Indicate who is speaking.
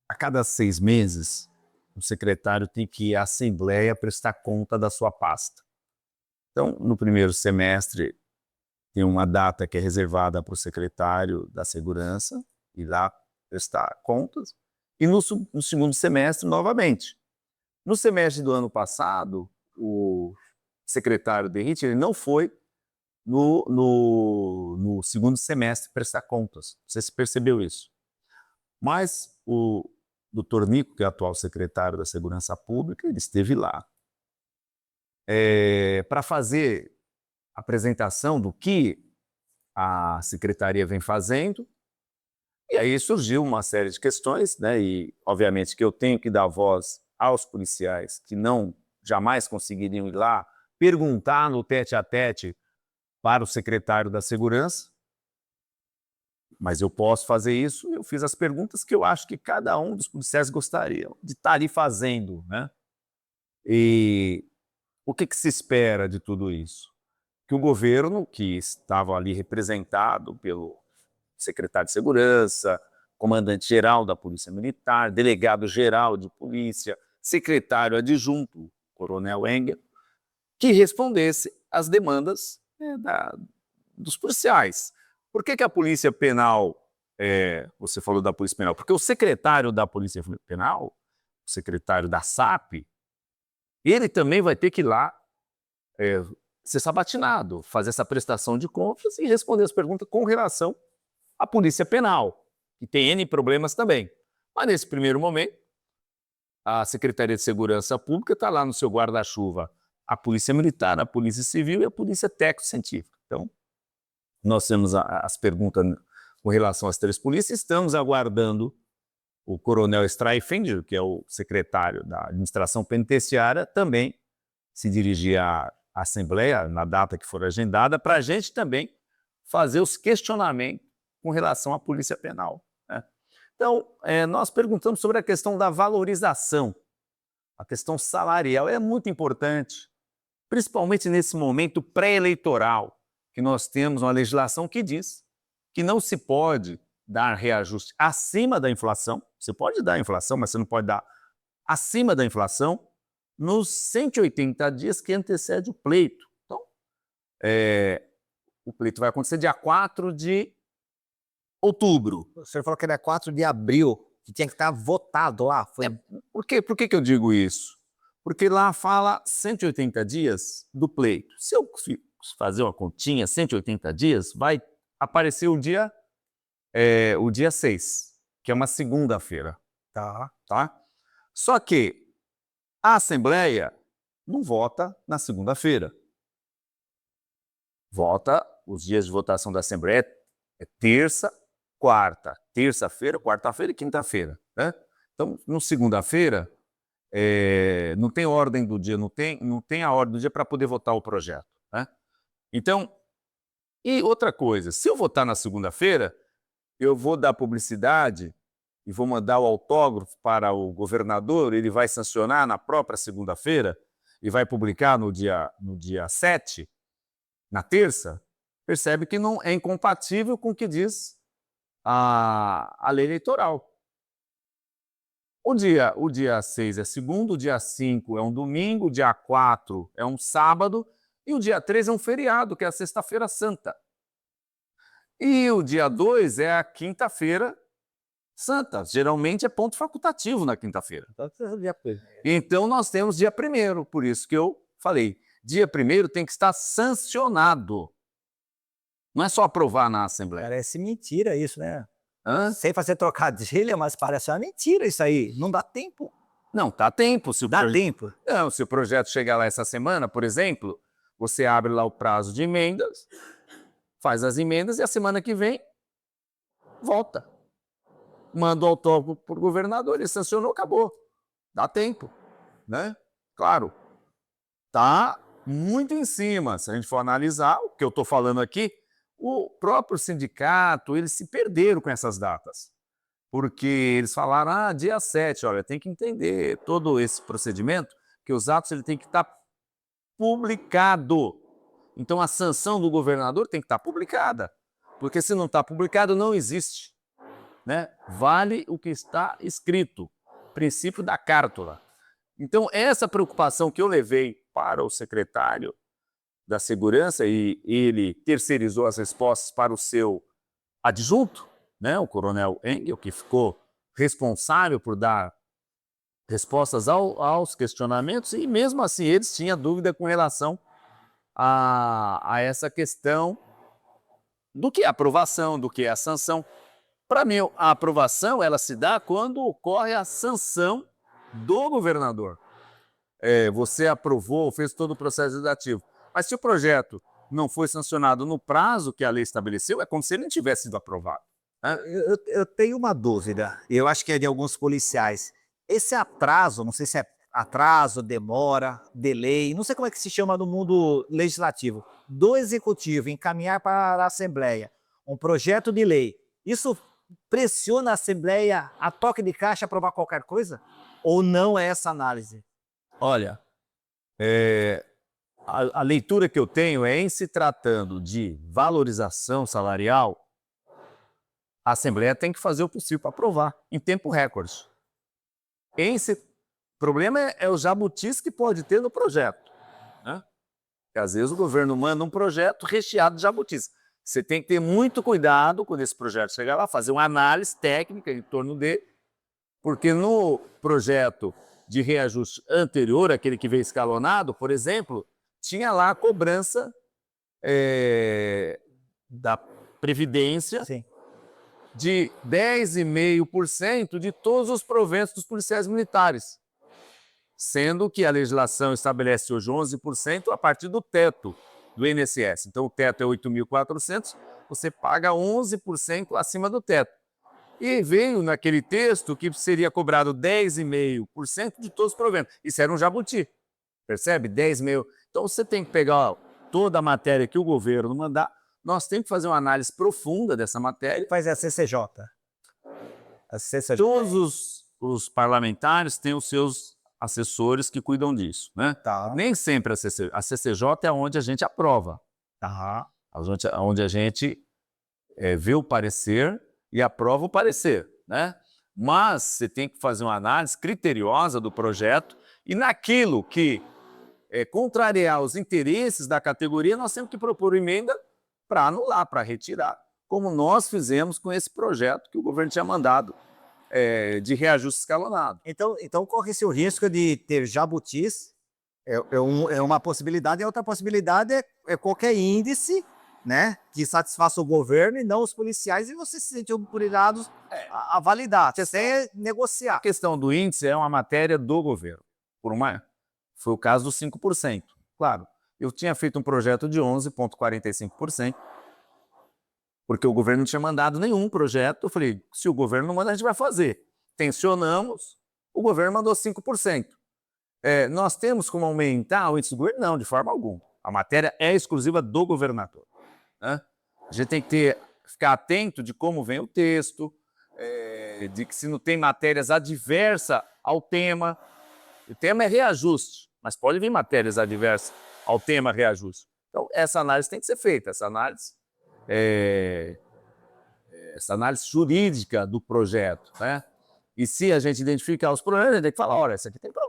Speaker 1: A cada 6 meses, o secretário tem que ir à Assembleia prestar conta da sua pasta. Então, no primeiro semestre, tem uma data que é reservada para o secretário da Segurança ir lá prestar contas, e no segundo semestre, novamente. No semestre do ano passado, o secretário Derrite, ele não foi no segundo semestre prestar contas. Você se percebeu isso? Mas o doutor Nico, que é o atual secretário da Segurança Pública, ele esteve lá para fazer a apresentação do que a secretaria vem fazendo. E aí surgiu uma série de questões, né? E obviamente que eu tenho que dar voz aos policiais que não jamais conseguiriam ir lá perguntar no tete-a-tete para o secretário da Segurança, mas eu posso fazer isso. Eu fiz as perguntas que eu acho que cada um dos policiais gostaria de estar ali fazendo, né? E o que se espera de tudo isso? Que o governo, que estava ali representado pelo secretário de Segurança, comandante-geral da Polícia Militar, delegado-geral de polícia, secretário adjunto, coronel Engel, que respondesse às demandas dos policiais. Por que a Polícia Penal, você falou da Polícia Penal? Porque o secretário da Polícia Penal, o secretário da SAP, ele também vai ter que ir lá ser sabatinado, fazer essa prestação de contas e responder as perguntas com relação à Polícia Penal, que tem N problemas também. Mas nesse primeiro momento, a Secretaria de Segurança Pública está lá no seu guarda-chuva, a Polícia Militar, a Polícia Civil e a Polícia Técnico-Científica. Então, nós temos as perguntas com relação às 3 polícias, estamos aguardando o coronel Streifender, que é o secretário da Administração Penitenciária, também se dirigir à Assembleia, na data que for agendada, para a gente também fazer os questionamentos com relação à Polícia Penal, né? Então, nós perguntamos sobre a questão da valorização, a questão salarial. É muito importante, principalmente nesse momento pré-eleitoral, que nós temos uma legislação que diz que não se pode dar reajuste acima da inflação. Você pode dar inflação, mas você não pode dar acima da inflação nos 180 dias que antecede o pleito. Então, o pleito vai acontecer dia 4 de outubro.
Speaker 2: O senhor falou que era 4 de abril, que tinha que estar votado lá.
Speaker 1: Por que eu digo isso? Porque lá fala 180 dias do pleito. Se eu fazer uma continha, 180 dias, vai aparecer o dia 6, que é uma segunda-feira. Tá? Só que a Assembleia não vota na segunda-feira. Vota, os dias de votação da Assembleia é terça, terça-feira, quarta-feira e quinta-feira, né? Então, no segunda-feira, não tem ordem do dia, não tem a ordem do dia para poder votar o projeto, né? Então, e outra coisa, se eu votar na segunda-feira, eu vou dar publicidade e vou mandar o autógrafo para o governador, ele vai sancionar na própria segunda-feira e vai publicar no dia 7, na terça. Percebe que não é incompatível com o que diz a lei eleitoral. O dia 6 é segundo, o dia 5 é um domingo, o dia 4 é um sábado e o dia 3 é um feriado, que é a Sexta-feira Santa. E o dia 2 é a Quinta-feira Santa. Geralmente é ponto facultativo na quinta-feira. Então nós temos dia 1º, por isso que eu falei. Dia 1º tem que estar sancionado. Não é só aprovar na Assembleia.
Speaker 2: Parece mentira isso, né?
Speaker 1: Sem
Speaker 2: fazer trocadilho, mas parece uma mentira isso aí. Não dá tempo.
Speaker 1: Não, dá tempo.
Speaker 2: Dá tempo?
Speaker 1: Não, se o projeto chegar lá essa semana, por exemplo, você abre lá o prazo de emendas, faz as emendas e a semana que vem volta. Manda o autógrafo para o governador, ele sancionou, acabou. Dá tempo, né? Claro, tá muito em cima. Se a gente for analisar o que eu estou falando aqui, o próprio sindicato, eles se perderam com essas datas. Porque eles falaram, dia 7, olha, tem que entender todo esse procedimento, que os atos ele tem que estar publicado. Então a sanção do governador tem que estar publicada. Porque se não está publicado, não existe. né? Vale o que está escrito, princípio da cártula. Então, essa preocupação que eu levei para o secretário da Segurança, e ele terceirizou as respostas para o seu adjunto, né, o coronel Engel, que ficou responsável por dar respostas aos questionamentos, e mesmo assim eles tinham dúvida com relação a essa questão do que é aprovação, do que é a sanção. Para mim, a aprovação ela se dá quando ocorre a sanção do governador. Você aprovou, fez todo o processo legislativo. Mas se o projeto não foi sancionado no prazo que a lei estabeleceu, é como se ele não tivesse sido aprovado, né?
Speaker 2: Eu tenho uma dúvida, e eu acho que é de alguns policiais. Esse atraso, não sei se é atraso, demora, delay, não sei como é que se chama no mundo legislativo, do executivo encaminhar para a Assembleia um projeto de lei, isso pressiona a Assembleia a toque de caixa a aprovar qualquer coisa? Ou não é essa análise?
Speaker 1: Olha, a leitura que eu tenho é em se tratando de valorização salarial, a Assembleia tem que fazer o possível para aprovar em tempo recorde. O problema é o jabutis que pode ter no projeto, né? Porque às vezes o governo manda um projeto recheado de jabutis. Você tem que ter muito cuidado quando esse projeto chegar lá, fazer uma análise técnica em torno dele, porque no projeto de reajuste anterior, aquele que veio escalonado, por exemplo, tinha lá a cobrança da Previdência
Speaker 2: Sim.
Speaker 1: de 10,5% de todos os proventos dos policiais militares, sendo que a legislação estabelece hoje 11% a partir do teto do INSS. Então o teto é 8.400, você paga 11% acima do teto. E veio naquele texto que seria cobrado 10,5% de todos os proventos. Isso era um jabuti, percebe? 10,5%. Então você tem que pegar toda a matéria que o governo mandar, nós temos que fazer uma análise profunda dessa matéria.
Speaker 2: Faz a CCJ. A CCJ.
Speaker 1: Todos os parlamentares têm os seus assessores que cuidam disso, né?
Speaker 2: Tá.
Speaker 1: Nem sempre a CCJ é onde a gente aprova,
Speaker 2: Tá.
Speaker 1: onde a gente vê o parecer e aprova o parecer, né? Mas você tem que fazer uma análise criteriosa do projeto e naquilo que contrariar os interesses da categoria, nós temos que propor emenda para anular, para retirar, como nós fizemos com esse projeto que o governo tinha mandado de reajuste escalonado.
Speaker 2: Então corre-se o risco de ter jabutis, é uma possibilidade, e a outra possibilidade é qualquer índice, né, que satisfaça o governo e não os policiais, e você se sentir obrigados a validar, sem negociar.
Speaker 1: A questão do índice é uma matéria do governo, foi o caso dos 5%. Claro, eu tinha feito um projeto de 11,45%, porque o governo não tinha mandado nenhum projeto. Eu falei, se o governo não manda, a gente vai fazer. Tensionamos, o governo mandou 5%. Nós temos como aumentar o índice do governo? Não, de forma alguma. A matéria é exclusiva do governador, né? A gente tem que ficar atento de como vem o texto, de que se não tem matérias adversas ao tema. O tema é reajuste, mas pode vir matérias adversas ao tema reajuste. Então, essa análise tem que ser feita, essa análise jurídica do projeto, né? E se a gente identificar os problemas, a gente tem que falar, olha, isso aqui tem problema.